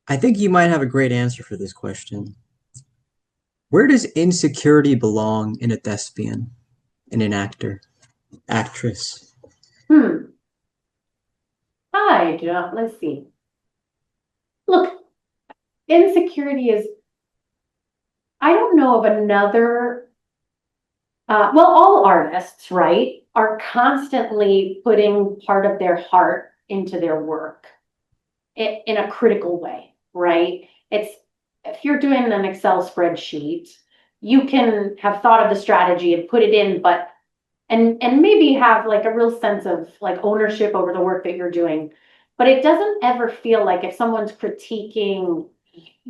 I think you might have a great answer for this question. Where does insecurity belong in a thespian, in an actor, actress? Hmm. Hi, John. Let's see. Look, insecurity is, I don't know of another, well, all artists, right, are constantly putting part of their heart into their work in a critical way, right? It's, if you're doing an Excel spreadsheet, you can have thought of the strategy and put it in, but and maybe have like a real sense of like ownership over the work that you're doing. But it doesn't ever feel like if someone's critiquing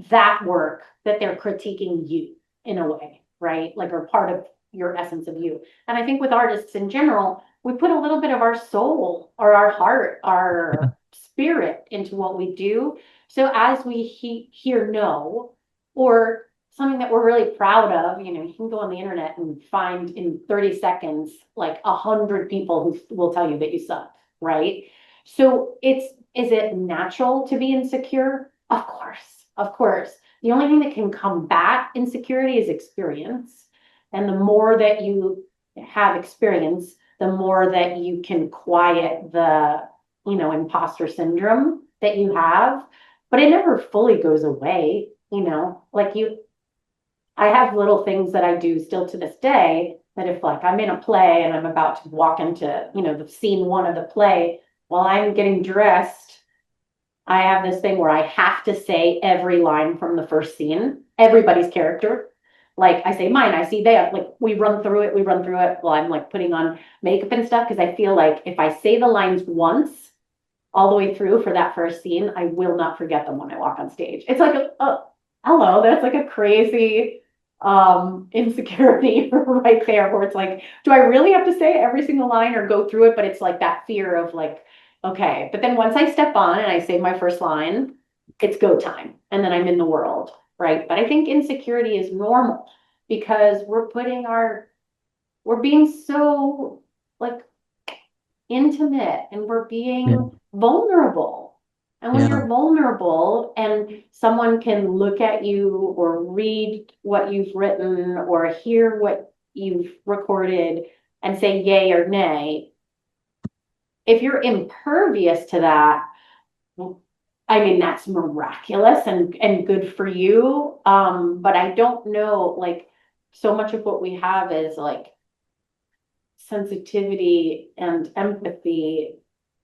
that work, that they're critiquing you in a way, right? Like, or part of your essence of you. And I think with artists in general, we put a little bit of our soul or our heart, our spirit into what we do. So as we hear no, or something that we're really proud of, you can go on the internet and find in 30 seconds like 100 people who will tell you that you suck, right? So is it natural to be insecure? Of course, of course. The only thing that can combat insecurity is experience. And the more that you have experience, the more that you can quiet the imposter syndrome that you have. But it never fully goes away. Like I have little things that I do still to this day that if like I'm in a play and I'm about to walk into the scene one of the play, while I'm getting dressed, I have this thing where I have to say every line from the first scene, everybody's character. Like I say mine, I see they have like we run through it while I'm like putting on makeup and stuff because I feel like if I say the lines once all the way through for that first scene, I will not forget them when I walk on stage. It's like hello, that's like a crazy insecurity right there where it's like, do I really have to say every single line or go through it? But it's like that fear of like, okay. But then once I step on and I say my first line, it's go time. And then I'm in the world, right? But I think insecurity is normal because we're being so like intimate and we're Yeah, being vulnerable. And when yeah, you're vulnerable and someone can look at you or read what you've written or hear what you've recorded and say yay or nay, if you're impervious to that, I mean, that's miraculous and good for you. But I don't know, like, so much of what we have is like sensitivity and empathy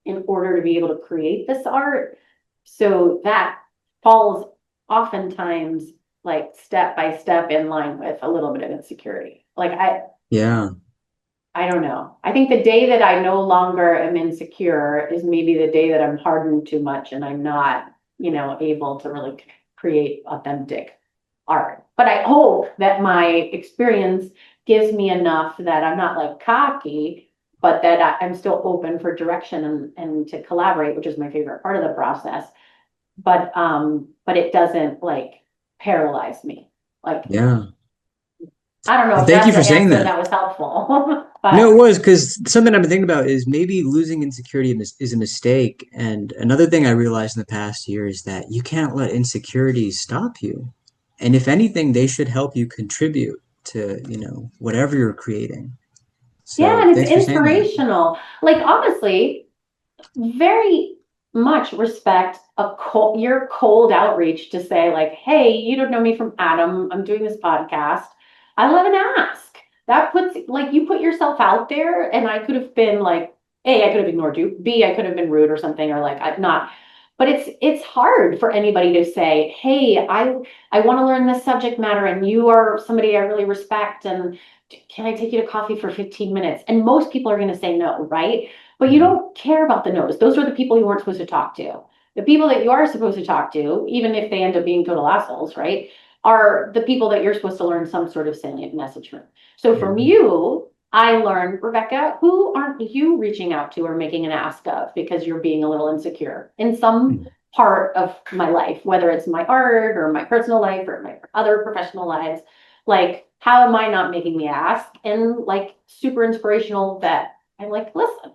in order to be able to create this art. So that falls oftentimes like step by step in line with a little bit of insecurity. Like yeah. I don't know. I think the day that I no longer am insecure is maybe the day that I'm hardened too much and I'm not able to really create authentic art. But I hope that my experience gives me enough that I'm not like cocky, but that I'm still open for direction and to collaborate, which is my favorite part of the process. But it doesn't like paralyze me. Like Yeah. I don't know if Thank you that's for an saying answer that. that was helpful, No, but it was because something I've been thinking about is maybe losing insecurity is a mistake. And another thing I realized in the past year is that you can't let insecurities stop you. And if anything, they should help you contribute to whatever you're creating. yeah, So and it's thanks for saying that. inspirational. Like honestly, very much respect your cold outreach to say like, hey, you don't know me from Adam. I'm doing this podcast. I love an ask. That puts like you put yourself out there, and I could have been like, A, I could have ignored you. B, I could have been rude or something, or like I'm not. But it's hard for anybody to say, hey, I want to learn this subject matter, and you are somebody I really respect, and can I take you to coffee for 15 minutes? And most people are going to say no, right? But you Yeah. don't care about the no's. Those are the people you weren't supposed to talk to. The people that you are supposed to talk to, even if they end up being total assholes, right, are the people that you're supposed to learn some sort of salient message from. So Yeah. from you, I learned, Rebecca, who aren't you reaching out to or making an ask of because you're being a little insecure in some part of my life, whether it's my art or my personal life or my other professional lives. Like, how am I not making the ask? And like super inspirational that I'm like, listen,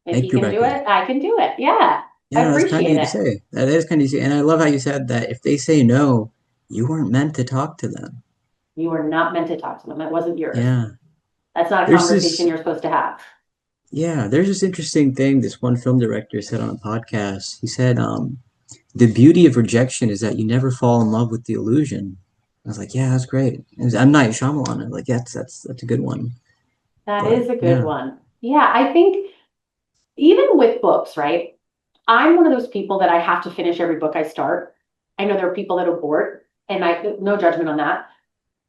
if Thank he you, can do Rebecca. it, I can do it. Yeah. I Yeah, that's kind of appreciate you to it. say. That is kind of you to say. And I love how you said that if they say no, you weren't meant to talk to them. You were not meant to talk to them. It wasn't yours. Yeah. That's not a There's conversation this you're supposed to have. yeah, there's this interesting thing this one film director said on a podcast. He said, the beauty of rejection is that you never fall in love with the illusion. I was like, yeah, that's great. And it was M. Night Shyamalan. I was like, yeah, that's a good one. That But is a good yeah, one. Yeah, I think even with books, right? I'm one of those people that I have to finish every book I start. I know there are people that are bored, and I no judgment on that.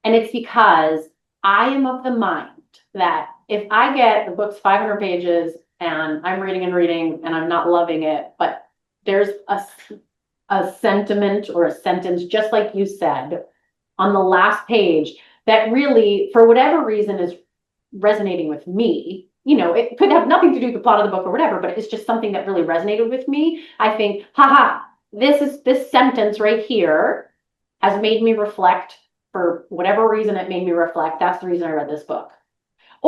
And it's because I am of the mind that if I get the book's 500 pages and I'm reading and reading and I'm not loving it, but there's a sentiment or a sentence, just like you said, on the last page that really, for whatever reason, is resonating with me. You know, it could have nothing to do with the plot of the book or whatever, but it's just something that really resonated with me. I think, haha, this sentence right here has made me reflect for whatever reason it made me reflect. That's the reason I read this book.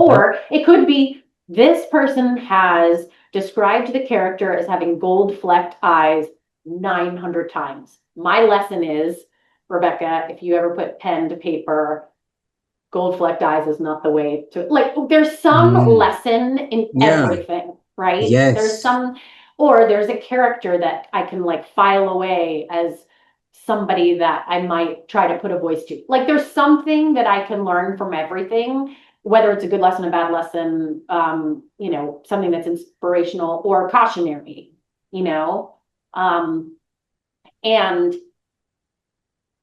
okay. Or it could be this person has described the character as having gold flecked eyes 900 times. My lesson is, Rebecca, if you ever put pen to paper, gold flecked eyes is not the way to, like, there's some Mm, lesson in yeah, everything, right? There's yes, some, or there's a character that I can like file away as somebody that I might try to put a voice to. Like there's something that I can learn from everything, whether it's a good lesson, a bad lesson, something that's inspirational or cautionary, you know? Um, and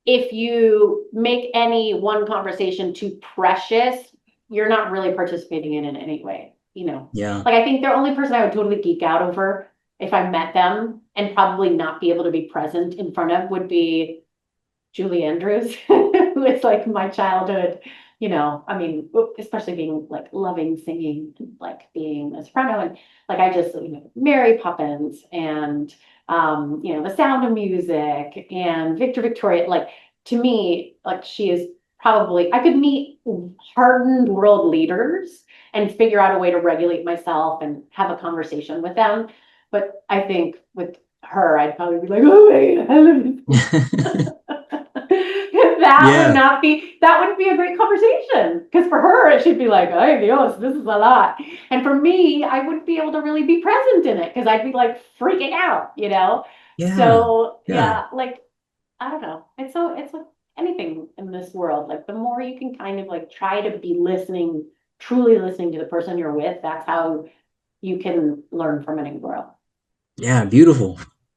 if you make any one conversation too precious, you're not really participating in it anyway, you know. yeah, Like I think the only person I would totally geek out over if I met them and probably not be able to be present in front of would be Julie Andrews, who is like my childhood, I mean, especially being like loving singing, like being a soprano and like I just, Mary Poppins and The Sound of Music and Victor Victoria, like to me, like she is probably I could meet hardened world leaders and figure out a way to regulate myself and have a conversation with them. But I think with her, I'd probably be like, oh my God, I love this. yeah, That wouldn't be a great conversation because for her it should be like, ay Dios, this is a lot, and for me I wouldn't be able to really be present in it because I'd be like freaking out. yeah, So yeah, yeah, like I don't know, it's like anything in this world, like the more you can kind of like try to be listening, truly listening to the person you're with, that's how you can learn from it and grow. yeah. Beautiful.